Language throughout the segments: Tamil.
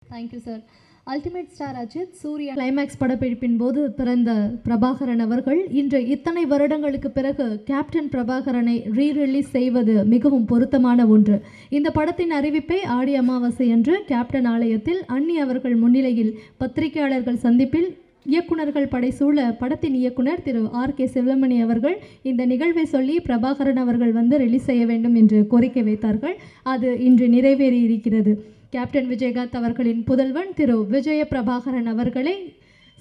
Thank you sir. Ultimate star Ajith Suriya climax படப்பிடிப்பின் போது பிறந்த பிரபாகரன் அவர்கள் இன்று இத்தனை வருடங்களுக்கு பிறகு கேப்டன் பிரபாகரனை ரீரிலீஸ் செய்வது மிகவும் பொருத்தமான ஒன்று. இந்த படத்தின் அறிவிப்பை ஆடி அமாவாசை அன்று கேப்டன் ஆலயத்தில் அன்னி அவர்கள் முன்னிலையில் பத்திரிகையாளர்கள் சந்திப்பில் இயக்குநர்கள் படைசூழ படத்தின் இயக்குனர் திரு R.K. சிவமணி அவர்கள் இந்த நிகழ்வை சொல்லி பிரபாகரன் அவர்கள் ரிலீஸ் செய்ய வேண்டும் என்று கோரிக்கை வைத்தார்கள். அது இன்று நிறைவேறி இருக்கிறது. கேப்டன் விஜயகாந்த் அவர்களின் புதல்வன் திரு விஜய பிரபாகரன் அவர்களை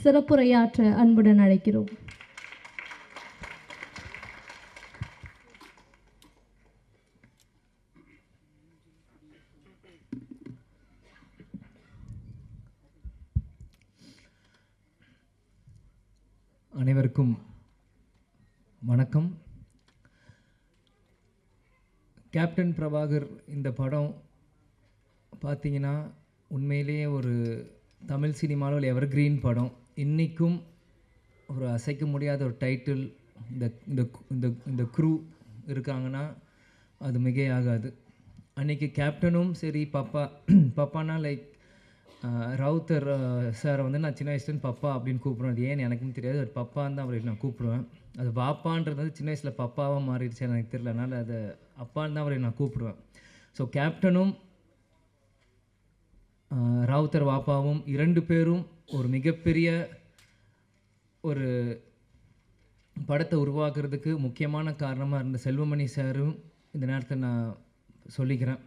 சிறப்புரையாற்ற அன்புடன் அழைக்கிறோம். அனைவருக்கும் வணக்கம். கேப்டன் பிரபாகர் இந்த படம் பார்த்தீங்கன்னா உண்மையிலேயே ஒரு தமிழ் சினிமாவில் ஒரு எவர்கிரீன் படம். இன்றைக்கும் ஒரு அசைக்க முடியாத ஒரு டைட்டில். இந்த க்ரூ இருக்காங்கன்னா அது மிகையாகாது. அன்றைக்கி கேப்டனும் சரி பப்பானா லைக் ராவுத்தர் சாரை நான் சின்ன வயசுலேருந்து பப்பா அப்படின்னு கூப்பிடுவேன். அது ஏன்னு எனக்கும் தெரியாது. அது பப்பான்னு தான் அவரை நான் கூப்பிடுவேன். அது பாப்பான்றது சின்ன வயசில் பப்பாவாக மாறிடுச்சு எனக்கு தெரியல. அதனால் அதை அப்பான்னு தான் அவரை நான் கூப்பிடுவேன். ஸோ கேப்டனும் ராவுத்தர் வாப்பாவும் 2 பேரும் ஒரு மிகப்பெரிய ஒரு படத்தை உருவாக்குறதுக்கு முக்கியமான காரணமாக இருந்த செல்வமணி சாரும் இந்த நேரத்தில் நான் சொல்லிக்கிறேன்.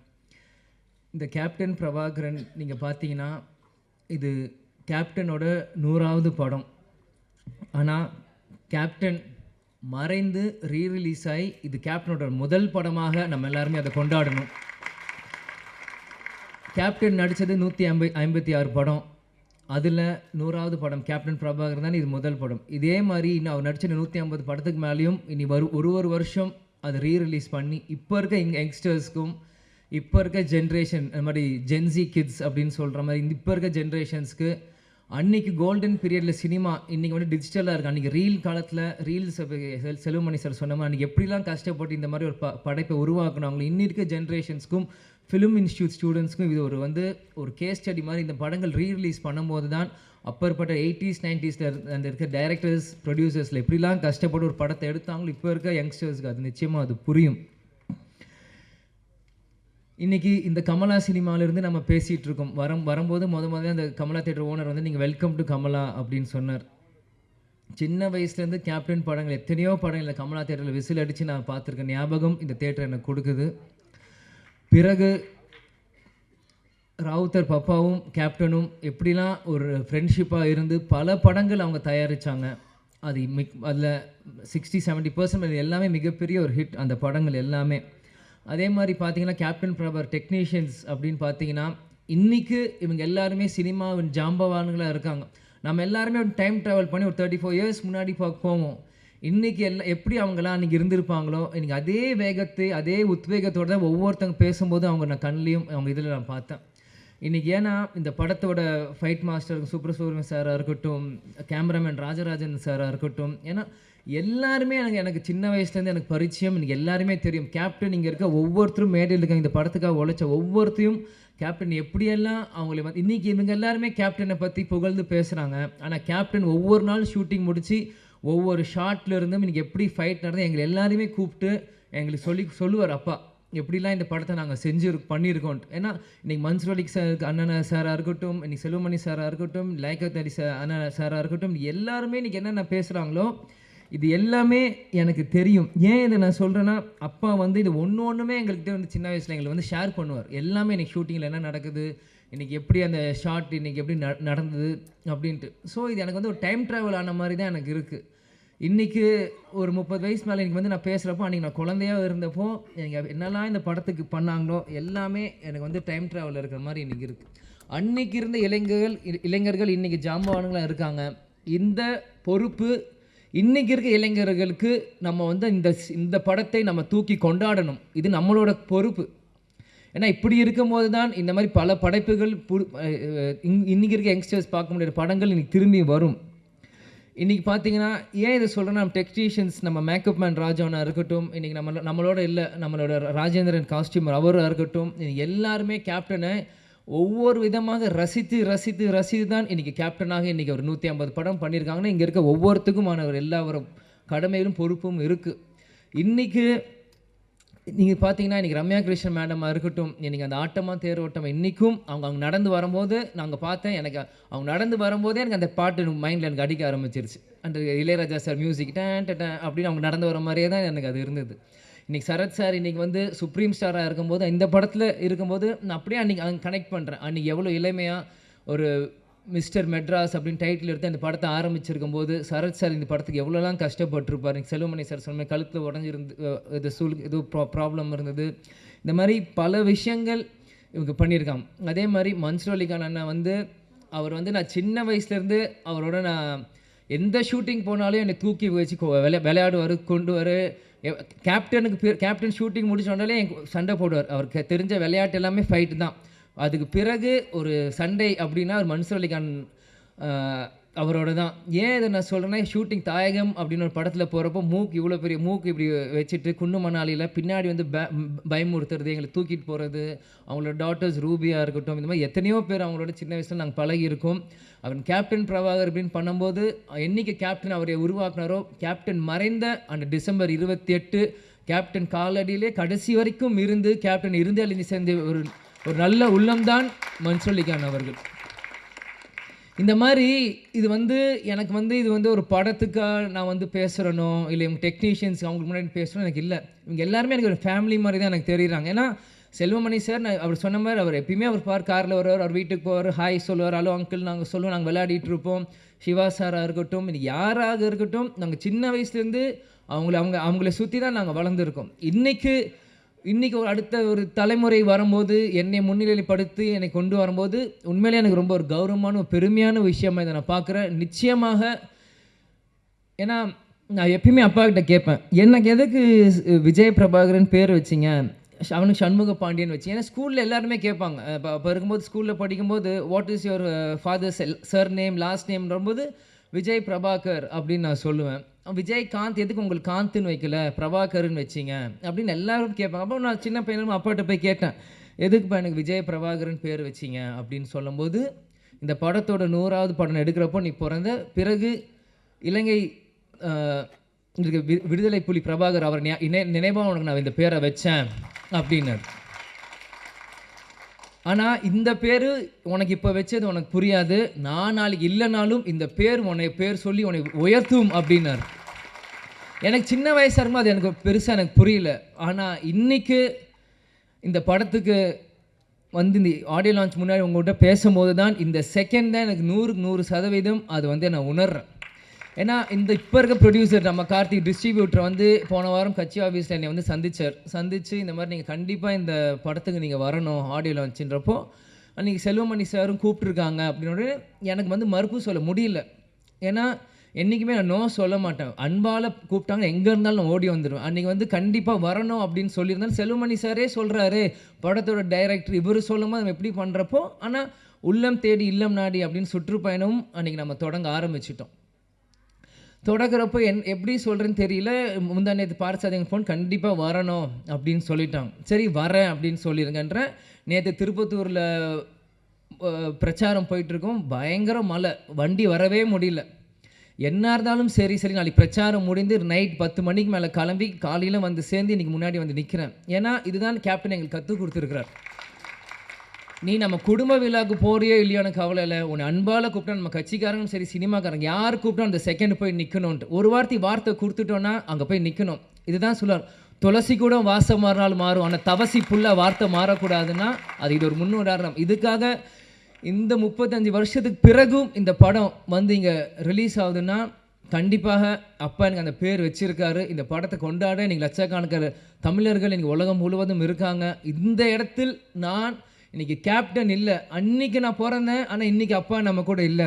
இந்த கேப்டன் பிரபாகரன் நீங்கள் பார்த்தீங்கன்னா இது கேப்டனோட 100வது படம். ஆனால் கேப்டன் மறைந்து ரீரிலீஸ் ஆகி இது கேப்டனோட முதல் படமாக நம்ம எல்லாருமே அதை கொண்டாடணும். கேப்டன் நடித்தது 156 படம். அதில் 100வது படம் கேப்டன் பிரபாகரன் தான் இது முதல் படம். இதே மாதிரி இன்னும் அவர் நடித்த 150 படத்துக்கு மேலேயும் இனி ஒரு வருஷம் அதை ரீரிலீஸ் பண்ணி இப்போ இருக்க யங்ஸ்டர்ஸ்க்கும் இப்போ இருக்க ஜென்ரேஷன் அது மாதிரி ஜென்சி கிட்ஸ் அப்படின்னு சொல்கிற மாதிரி இப்போ இருக்க ஜென்ரேஷன்ஸ்க்கு அன்றைக்கி கோல்டன் பீரியடில் சினிமா இன்றைக்கி டிஜிட்டலாக இருக்குது. அன்றைக்கி ரீல் காலத்தில் ரீல்ஸ் செல்வமணி சார் சொன்ன மாதிரி அன்றைக்கி எப்படிலாம் கஷ்டப்பட்டு இந்த மாதிரி ஒரு படைப்பை உருவாக்கணும் அவங்க இன்னி இருக்க ஜென்ரேஷன்ஸ்க்கும் ஃபிலிம் இன்ஸ்டியூட் ஸ்டூடெண்ட்ஸ்க்கும் இது ஒரு கேஸ் ஸ்டடி மாதிரி இந்த படங்கள் ரீரிலீஸ் பண்ணும்போது தான் அப்பற்பட்ட 80s 90s அந்த இருக்க டைரக்டர்ஸ் ப்ரொடியூசர்ஸில் எப்படிலாம் கஷ்டப்பட்டு ஒரு படத்தை எடுத்தாங்களோ இப்போ இருக்க யங்ஸ்டர்ஸ்க்கு அது நிச்சயமாக அது புரியும். இன்றைக்கி இந்த கமலா சினிமாவிலேருந்து நம்ம பேசிகிட்டு இருக்கோம். வரும்போது முதல்ல அந்த கமலா தேட்டர் ஓனர் நீங்கள் வெல்கம் டு கமலா அப்படின்னு சொன்னார். சின்ன வயசுலேருந்து கேப்டன் படங்கள் எத்தனையோ படங்கள் கமலா தேட்டரில் விசில் அடித்து நான் பார்த்துருக்கேன். ஞாபகம் இந்த தேட்டர் எனக்கு கொடுக்குது. பிறகு ராவுத்தர் பப்பாவும் கேப்டனும் எப்படிலாம் ஒரு ஃப்ரெண்ட்ஷிப்பாக இருந்து பல படங்கள் அவங்க தயாரித்தாங்க. அதில் 60-70% எல்லாமே மிகப்பெரிய ஒரு ஹிட் அந்த படங்கள் எல்லாமே. அதே மாதிரி பார்த்தீங்கன்னா கேப்டன் பிரபாகர் டெக்னீஷியன்ஸ் அப்படின்னு பார்த்தீங்கன்னா இன்றைக்கி இவங்க எல்லாருமே சினிமாவின் ஜாம்பவான்களாக இருக்காங்க. நம்ம எல்லாருமே ஒரு டைம் ட்ராவல் பண்ணி ஒரு 34 இயர்ஸ் முன்னாடி போவோம். இன்றைக்கி எப்படி அவங்களாம் அன்றைக்கி இருந்திருப்பாங்களோ இன்றைக்கி அதே வேகத்தை அதே உத்வேகத்தோடு தான் ஒவ்வொருத்தங்க பேசும்போது அவங்க நான் கண்ணிலையும் அவங்க இதில் நான் பார்த்தேன். இன்றைக்கி ஏன்னா இந்த படத்தோட ஃபைட் மாஸ்டர் சுப்ரசுப்ரமணியம் சாராக இருக்கட்டும், கேமராமேன் ராஜராஜன் சாராக இருக்கட்டும், ஏன்னா எல்லாருமே எனக்கு சின்ன வயசுலேருந்து எனக்கு பரிச்சயம். எனக்கு எல்லாருமே தெரியும். கேப்டன் இங்கே இருக்க ஒவ்வொருத்தரும் மேடையில் இருக்காங்க. இந்த படத்துக்காக உழைச்ச ஒவ்வொருத்தையும் கேப்டன் எப்படியெல்லாம் அவங்கள இன்றைக்கி இவங்க எல்லாருமே கேப்டனை பற்றி புகழ்ந்து பேசுகிறாங்க. ஆனால் கேப்டன் ஒவ்வொரு நாள் ஷூட்டிங் முடித்து ஒவ்வொரு ஷார்ட்ல இருந்தும் இன்றைக்கி எப்படி ஃபைட் நடந்து எங்களை எல்லாருமே கூப்பிட்டு எங்களுக்கு சொல்லுவார் அப்பா எப்படிலாம் இந்த படத்தை நாங்கள் பண்ணியிருக்கோம். ஏன்னா இன்றைக்கி மன்சூர் அலி சார் அண்ணன் சாராக இருக்கட்டும், இன்றைக்கி செல்வமணி சாராக இருக்கட்டும், லைக்கத் அலி அண்ணன் சாராக இருக்கட்டும், எல்லாருமே இன்றைக்கி என்னென்ன பேசுகிறாங்களோ இது எல்லாமே எனக்கு தெரியும். ஏன் இதை நான் சொல்கிறேன்னா அப்பா இது ஒன்றுமே எங்கள்கிட்ட சின்ன வயசில் எங்களை ஷேர் பண்ணுவார். எல்லாமே இன்றைக்கி ஷூட்டிங்கில் என்ன நடக்குது, இன்றைக்கி எப்படி அந்த ஷார்ட் இன்றைக்கி எப்படி நடந்தது அப்படின்ட்டு. ஸோ இது எனக்கு ஒரு டைம் ட்ராவல் ஆன மாதிரி தான் எனக்கு இருக்குது. இன்றைக்கி ஒரு 30 வயசு மேலே இன்றைக்கி நான் பேசுகிறப்போ அன்றைக்கி நான் குழந்தையாக இருந்தப்போ எனக்கு என்னெல்லாம் இந்த படத்துக்கு பண்ணாங்களோ எல்லாமே எனக்கு டைம் ட்ராவல் இருக்கிற மாதிரி இன்றைக்கி இருக்குது. அன்றைக்கி இருந்த இளைஞர்கள் இன்றைக்கி ஜாம்பவான்களாக இருக்காங்க. இந்த பொறுப்பு இன்றைக்கி இருக்க இளைஞர்களுக்கு நம்ம இந்த படத்தை நம்ம தூக்கி கொண்டாடணும். இது நம்மளோட பொறுப்பு. ஏன்னா இப்படி இருக்கும்போது தான் இந்த மாதிரி பல படைப்புகள் இன்றைக்கி இருக்க யங்ஸ்டர்ஸ் பார்க்க முடியாத படங்கள் இன்றைக்கி திரும்பி வரும். இன்றைக்கி பார்த்தீங்கன்னா ஏன் இதை சொல்கிறேன்னா நம்ம டெக்னீஷியன்ஸ் நம்ம மேக்கப் மேன் ராஜவனாக இருக்கட்டும், இன்றைக்கி நம்மளோட இல்லை நம்மளோட ராஜேந்திரன் காஸ்டியூமர் அவராக இருக்கட்டும், எல்லாருமே கேப்டனை ஒவ்வொரு விதமாக ரசித்து ரசித்து ரசித்து தான் இன்றைக்கி கேப்டனாக இன்றைக்கி ஒரு 150 படம் பண்ணியிருக்காங்கன்னா இங்கே இருக்க ஒவ்வொருத்துக்குமான ஒரு எல்லாரும் கடமையிலும் பொறுப்பும் இருக்குது. இன்றைக்கி நீங்கள் பார்த்தீங்கன்னா இன்றைக்கி ரம்யா கிருஷ்ணன் மேடமாக இருக்கட்டும், இன்றைக்கி அந்த ஆட்டமாக தேரோட்டம் இன்றைக்கும் அவங்க நடந்து வரும்போது நாங்கள் பார்த்தேன், எனக்கு அவங்க நடந்து வரும்போதே எனக்கு அந்த பாட்டு மைண்டில் எனக்கு அடிக்க ஆரம்பிச்சிருச்சு. அந்த இளையராஜா சார் மியூசிக் டேன் டேன் அப்படின்னு அவங்க நடந்து வர மாதிரியே தான் எனக்கு அது இருந்தது. இன்றைக்கி சரத் சார் இன்றைக்கி வந்து சுப்ரீம் ஸ்டாராக இருக்கும்போது இந்த படத்தில் இருக்கும்போது நான் அப்படியே அன்றைக்கி அங்கே கனெக்ட் பண்ணுறேன். அன்றைக்கி எவ்வளோ இளமையாக ஒரு மிஸ்டர் மெட்ராஸ் அப்படின்னு டைட்டில் எடுத்து அந்த படத்தை ஆரம்பிச்சிருக்கும் போது சரத் சார் இந்த படத்துக்கு எவ்வளோலாம் கஷ்டப்பட்டுருப்பார். செல்வமணி சார் சொன்ன கழுத்தில் உடஞ்சிருந்து இது ப்ராப்ளம் இருந்தது. இந்த மாதிரி பல விஷயங்கள் இவங்க பண்ணியிருக்காங்க. அதே மாதிரி மன்சூர் அலிகான் அண்ணா வந்து அவர் வந்து நான் சின்ன வயசுலேருந்து அவரோட நான் எந்த ஷூட்டிங் போனாலும் என்னை தூக்கி வச்சு விளையாடுவார், கொண்டு வர கேப்டன் ஷூட்டிங் முடிச்சோடனே சண்டை போடுவார். அவருக்கு தெரிஞ்ச விளையாட்டு எல்லாமே ஃபைட்டு தான். அதுக்கு பிறகு ஒரு சண்டை அப்படின்னா ஒரு மன்சூர் அலிகான் அவரோட தான். ஏன் இதை நான் சொல்கிறேன்னா, ஷூட்டிங் தாயகம் அப்படின்னு ஒரு படத்தில் போகிறப்போ இவ்வளோ பெரிய மூக்கு இப்படி வச்சுட்டு குண்டு மணாலியில் பின்னாடி வந்து பயமுறுத்துறது, எங்களை தூக்கிட்டு போகிறது, அவங்களோட டாட்டர்ஸ் ரூபியாக இருக்கட்டும், இந்த மாதிரி எத்தனையோ பேர் அவங்களோட சின்ன வயசில் நாங்கள் பழகியிருக்கோம். அவன் கேப்டன் பிரபாகர் அப்படின்னு பண்ணும்போது என்றைக்கு கேப்டன் அவரை உருவாக்குனாரோ, கேப்டன் மறைந்த அந்த டிசம்பர் 28 கேப்டன் காலடியிலே கடைசி வரைக்கும் இருந்து கேப்டன் இருந்து அழிஞ்சு சேர்ந்த ஒரு நல்ல உள்ளம்தான் மன்சூர் அலிகான் அவர்கள். இந்த மாதிரி இது வந்து எனக்கு வந்து இது வந்து ஒரு படத்துக்காக நான் வந்து பேசுகிறனோ இல்லை இவங்க டெக்னீஷியன்ஸ் அவங்களுக்கு முன்னாடி பேசுகிறோம் எனக்கு இல்லை. இவங்க எல்லாருமே எனக்கு ஒரு ஃபேமிலி மாதிரி தான் எனக்கு தெரியுறாங்க. ஏன்னா செல்வமணி சார் நான் அவர் சொன்ன மாதிரி அவர் எப்பயுமே அவர் காரில் வருவார், அவர் வீட்டுக்கு போவார், ஹாய் சொல்லுவார், ஹலோ அங்கிள் நாங்கள் சொல்லுவோம், நாங்கள் விளையாடிட்டு இருப்போம். சிவா சாராக இருக்கட்டும், இது யாராக இருக்கட்டும், நாங்கள் சின்ன வயசுலேருந்து அவங்கள சுற்றி தான் நாங்கள் வளர்ந்துருக்கோம். இன்றைக்கி அடுத்த ஒரு தலைமுறை வரும்போது என்னை முன்னிலைப்படுத்தி என்னை கொண்டு வரும்போது உண்மையிலே எனக்கு ரொம்ப ஒரு கௌரவமான ஒரு பெருமையான விஷயமாக இதை நான் பார்க்குறேன். நிச்சயமாக ஏன்னா நான் எப்பயுமே அப்பா கிட்ட கேட்பேன், எனக்கு எதுக்கு விஜய் பிரபாகரன் பேர் வச்சிங்க, அவனுக்கு சண்முக பாண்டியன் வச்சு. ஏன்னா ஸ்கூலில் எல்லாருமே கேட்பாங்க. இப்போ இருக்கும்போது ஸ்கூலில் படிக்கும்போது what is your father's surname last நேம்ன்றபோது விஜய் பிரபாகர் அப்படின்னு நான் சொல்லுவேன். விஜய் காந்த் எதுக்கு உங்களுக்கு காந்த்னு வைக்கல, பிரபாகர்னு வச்சிங்க அப்படின்னு எல்லாரும் கேட்பாங்க. அப்போ நான் சின்ன பையனும் அப்பாட்ட போய் கேட்டேன், எதுக்குப்பா எனக்கு விஜய் பிரபாகரன் பேர் வச்சிங்க அப்படின்னு சொல்லும்போது, இந்த படத்தோட 100வது படம் எடுக்கிறப்போ நீ பிறந்த பிறகு இலங்கை விடுதலை புலி பிரபாகர் அவர் நினைவாக உனக்கு நான் இந்த பேரை வச்சேன் அப்படின்னாரு. ஆனால் இந்த பேர் உனக்கு இப்போ வச்சது உனக்கு புரியாது, நான் நாளைக்கு இல்லைனாலும் இந்த பேர் சொல்லி உன்னை உயர்த்தும் அப்படின்னாரு. எனக்கு சின்ன வயசாக இருக்கும்போது அது எனக்கு பெருசாக எனக்கு புரியல. ஆனால் இன்றைக்கி இந்த படத்துக்கு வந்து இந்த ஆடியோ லான்ச் முன்னாடி உங்கள்கிட்ட பேசும்போது தான் இந்த செகண்ட் தான் எனக்கு 100% அது வந்து நான் உணர்றேன். ஏன்னா இப்போ இருக்க ப்ரொடியூசர் நம்ம கார்த்திக் டிஸ்ட்ரிபியூட்டர் வந்து போன வாரம் கட்சி ஆஃபீஸில் என்னை வந்து சந்திச்சு இந்த மாதிரி நீங்கள் கண்டிப்பாக இந்த படத்துக்கு நீங்கள் வரணும் ஆடியோ லான்ச்சுன்றப்போ அன்றைக்கி செல்வமணி சாரும் கூப்பிட்ருக்காங்க அப்படின்னு எனக்கு வந்து மறுப்பு சொல்ல முடியல. ஏன்னா என்றைக்குமே நான் நோ சொல்ல மாட்டேன். அன்பால் கூப்பிட்டாங்க எங்கே இருந்தாலும் நான் ஓடி வந்துடுவேன். அன்றைக்கி வந்து கண்டிப்பாக வரணும் அப்படின்னு சொல்லியிருந்தாலும் செல்வமணி சாரே சொல்கிறாரு, படத்தோட டைரக்டர் இவர் சொல்லும்போது நம்ம எப்படி பண்ணுறப்போ, ஆனால் உள்ளம் தேடி இல்லம் நாடி அப்படின்னு சுற்றுப்பயணமும் அன்றைக்கி நம்ம தொடங்க ஆரம்பிச்சிட்டோம். தொடங்குறப்போ எப்படி சொல்கிறேன்னு தெரியல. முந்தா நேற்று பார்சாதிங்க ஃபோன் கண்டிப்பாக வரணும் அப்படின்னு சொல்லிட்டாங்க. சரி வரேன் அப்படின்னு சொல்லிடுங்கன்ற. நேற்று திருப்பத்தூரில் பிரச்சாரம் போயிட்டுருக்கோம், பயங்கர மழை, வண்டி வரவே முடியல. என்ன இருந்தாலும் சரி நாளைக்கு பிரச்சாரம் முடிந்து நைட் 10 மணிக்கு மேலே கிளம்பி காலையில் வந்து சேர்ந்து இன்றைக்கி முன்னாடி வந்து நிற்கிறேன். ஏன்னா இதுதான் கேப்டன் எங்களுக்கு கற்றுக் கொடுத்துருக்கிறார். நீ நம்ம குடும்ப விழாவுக்கு போறியோ இல்லையோன்னு கவலை இல்லை, உன்னை அன்பால் கூப்பிட்டா நம்ம கட்சிக்காரங்களும் சரி சினிமாக்காரங்க யார் கூப்பிட்டா அந்த செகண்ட் போய் நிற்கணும்ன்ட்டு ஒரு வார்த்தை கொடுத்துட்டோன்னா அங்கே போய் நிற்கணும். இதுதான் சொல்லுவார், துளசி கூட வாசம் மாறினாலும் மாறும், ஆனால் தவசி புல்ல வார்த்தை மாறக்கூடாதுன்னா அது இது ஒரு முன்னுதாரணம். இதுக்காக இந்த 35 வருஷத்துக்கு பிறகும் இந்த படம் வந்து இங்கே ரிலீஸ் ஆகுதுன்னா கண்டிப்பாக அப்பா எனக்கு அந்த பேர் வச்சுருக்காரு. இந்த படத்தை கொண்டாட இன்றைக்கி லட்சக்கணக்கான தமிழர்கள் இன்றைக்கி உலகம் முழுவதும் இருக்காங்க. இந்த இடத்தில் நான் இன்றைக்கி கேப்டன் இல்லை, அன்றைக்கி நான் பிறந்தேன், ஆனால் இன்றைக்கி அப்பா நம்ம கூட இல்லை.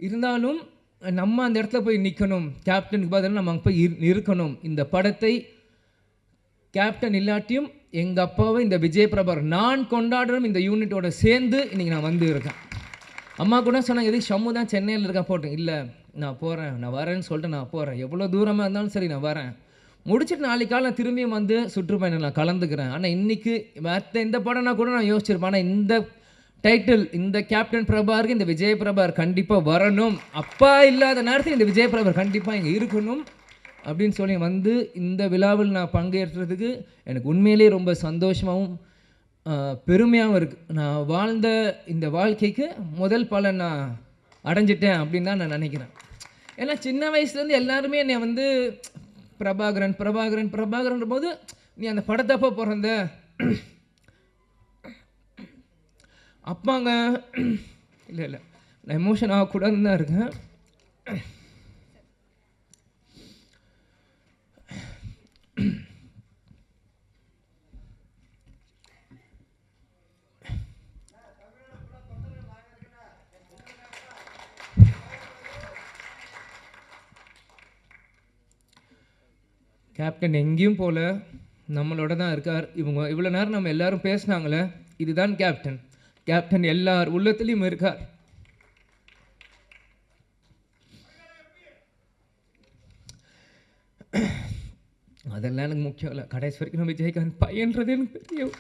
இருந்தாலும் நம்ம அந்த இடத்துல போய் நிற்கணும், கேப்டனுக்கு பதிலாக நம்ம அங்கே போய் இருக்கணும். இந்த படத்தை கேப்டன் இல்லாட்டியும் எங்கள் அப்பாவை இந்த விஜய் பிரபாகர் நான் கொண்டாடுறோம் இந்த யூனிட்டோட சேர்ந்து இன்றைக்கி நான் வந்து இருக்கேன். அம்மா கூட சொன்னாங்க, எதுக்கு ஷம்மு தான் சென்னையில் இருக்கா போட்டேன். இல்லை நான் போகிறேன், நான் வரேன்னு சொல்லிட்டு நான் போகிறேன். எவ்வளோ தூரமாக இருந்தாலும் சரி நான் வரேன். முடிச்சுட்டு நாளைக்கு காலை நான் திரும்பியும் வந்து சுற்றுப்பயணம் நான் கலந்துக்கிறேன். ஆனால் இன்றைக்கி மற்ற எந்த படம்னா கூட நான் யோசிச்சிருப்பேன். ஆனால் இந்த டைட்டில், இந்த கேப்டன் பிரபாகருக்கு இந்த விஜய் பிரபாகர் கண்டிப்பாக வரணும், அப்பா இல்லாத நேரத்தில் இந்த விஜய் பிரபாகர் கண்டிப்பாக இங்கே இருக்கணும் அப்படின்னு சொல்லி வந்து இந்த விழாவில் நான் பங்கேற்றதுக்கு எனக்கு உண்மையிலே ரொம்ப சந்தோஷமாகவும் பெருமையாகவும் இருக்குது. நான் வாழ்ந்த இந்த வாழ்க்கைக்கு முதல் பலன் நான் அடைஞ்சிட்டேன் அப்படின்னு தான் நான் நினைக்கிறேன். ஏன்னா சின்ன வயசுலேருந்து எல்லாருமே என்னை வந்து பிரபாகரன் பிரபாகரன் பிரபாகரன்ற போது நீ அந்த படத்தப்போ பிறந்த அப்பாங்க இல்லை இல்லை நான் எமோஷன் ஆகக்கூடாதுன்னு தான் இருக்கேன். கேப்டன் எங்கேயும் போல நம்மளோட தான் இருக்கார். இவங்க இவ்வளோ நேரம் நம்ம எல்லாரும் பேசினாங்களே, இதுதான் கேப்டன். கேப்டன் எல்லார் உள்ளத்துலேயும் இருக்கார். அதெல்லாம் எனக்கு முக்கியம் இல்லை. கடைசி வரைக்கும் நம்ம விஜயகாந்த் பையன்றது எனக்கு தெரியும்.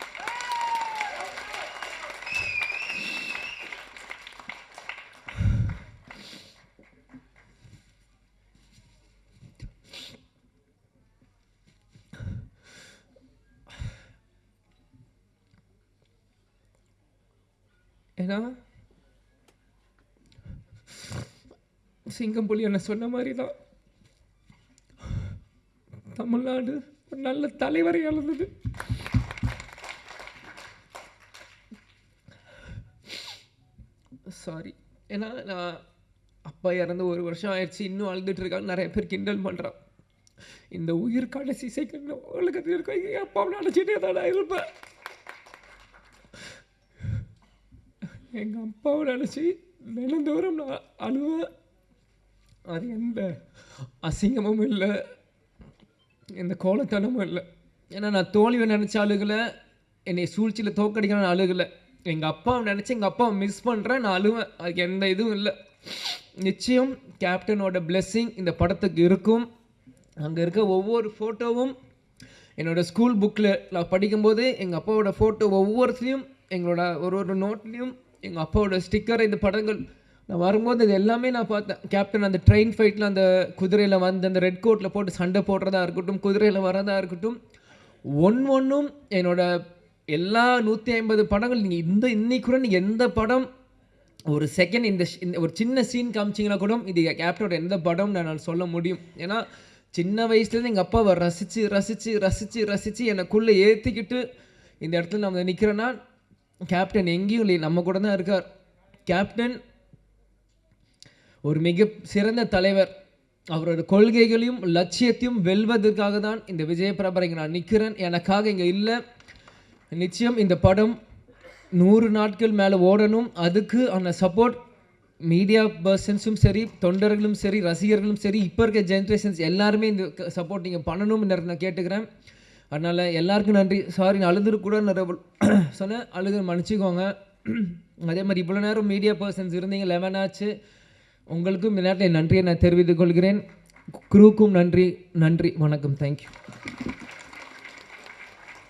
ஏன்னா சிங்கம் புலி என்ன சொன்ன மாதிரி தான் தமிழ்நாடு ஒரு நல்ல தலைவரை இழந்தது. சாரி. ஏன்னா நான் அப்பா இறந்து 1 வருஷம் ஆயிடுச்சு, இன்னும் அழுதுட்டு இருக்காங்க. நிறைய பேர் கிண்டல் பண்ணுறான். இந்த உயிர் கடைசி செகண்ட் உலகத்தில் இருக்க எங்கள் அப்பாவை நினச்சிட்டே தான் நான் இருப்பேன். எங்கள் அப்பாவை நினச்சி தினந்தோறும் நான் அழுவேன். அது எந்த அசிங்கமும் இல்லை, எந்த கோலத்தனமும் இல்லை. ஏன்னா நான் தோல்வியை நினச்ச அழுகலை, என்னை சூழ்ச்சியில் தோக்கடிக்கணும்னு அழுகலை. எங்கள் அப்பாவை நினச்சி எங்கள் அப்பாவை மிஸ் பண்ணுறேன், நான் அழுவேன். அதுக்கு எந்த இதுவும் இல்லை. நிச்சயம் கேப்டனோட பிளெஸ்ஸிங் இந்த படத்துக்கு இருக்கும். அங்கே இருக்க ஒவ்வொரு ஃபோட்டோவும் என்னோடய ஸ்கூல் புக்கில் நான் படிக்கும்போது எங்கள் அப்பாவோட ஃபோட்டோ ஒவ்வொருத்தையும் எங்களோட ஒரு நோட்லேயும் எங்கள் அப்பாவோட ஸ்டிக்கர், இந்த படங்கள் நான் வரும்போது இது எல்லாமே நான் பார்த்தேன். கேப்டன் அந்த ட்ரெயின் ஃபைட்டில் அந்த குதிரையில் வந்து அந்த ரெட் கோட்டில் போட்டு சண்டை போடுறதா இருக்கட்டும், குதிரையில் வரதா இருக்கட்டும், ஒன்றும் என்னோட எல்லா 150 படங்கள் நீங்கள் இன்னைக்கு கூட நீங்கள் எந்த படம் ஒரு செகண்ட் இந்த ஒரு சின்ன சீன் காமிச்சிங்கன்னா கூட இது கேப்டனோட எந்த படம் நான் சொல்ல முடியும். ஏன்னா சின்ன வயசுலேருந்து எங்கள் அப்பாவை ரசித்து ரசித்து ரசித்து ரசித்து எனக்குள்ளே ஏற்றிக்கிட்டு இந்த இடத்துல நம்ம நிற்கிறேன்னா கேப்டன் எங்கேயும் இல்லை, நம்ம கூட தான் இருக்கார். கேப்டன் ஒரு மிக சிறந்த தலைவர். அவரோட கொள்கைகளையும் லட்சியத்தையும் வெல்வதற்காக தான் இந்த விஜய் பிரபாகர் இங்கே நான் நிற்கிறேன், எனக்காக இங்கே இல்லை. நிச்சயம் இந்த படம் 100 நாட்கள் மேலே ஓடணும். அதுக்கு அந்த சப்போர்ட் மீடியா பர்சன்ஸும் சரி, தொண்டர்களும் சரி, ரசிகர்களும் சரி, இப்போ இருக்க ஜென்ரேஷன்ஸ் எல்லாருமே இந்த சப்போர்ட் நீங்கள் பண்ணணும்னு நான் கேட்டுக்கிறேன். அதனால் எல்லாருக்கும் நன்றி. சாரி நான் அழுதுரு கூட சொன்னேன், அழுது மன்னிச்சிக்கோங்க. அதே மாதிரி இவ்வளோ நேரம் மீடியா பர்சன்ஸ் இருந்தீங்க, 11 ஆச்சு. உங்களுக்கும் இந்த நேரத்தில் நன்றியை நான் தெரிவித்துக் கொள்கிறேன். குரூக்கும் நன்றி. நன்றி, வணக்கம், தேங்க்யூ.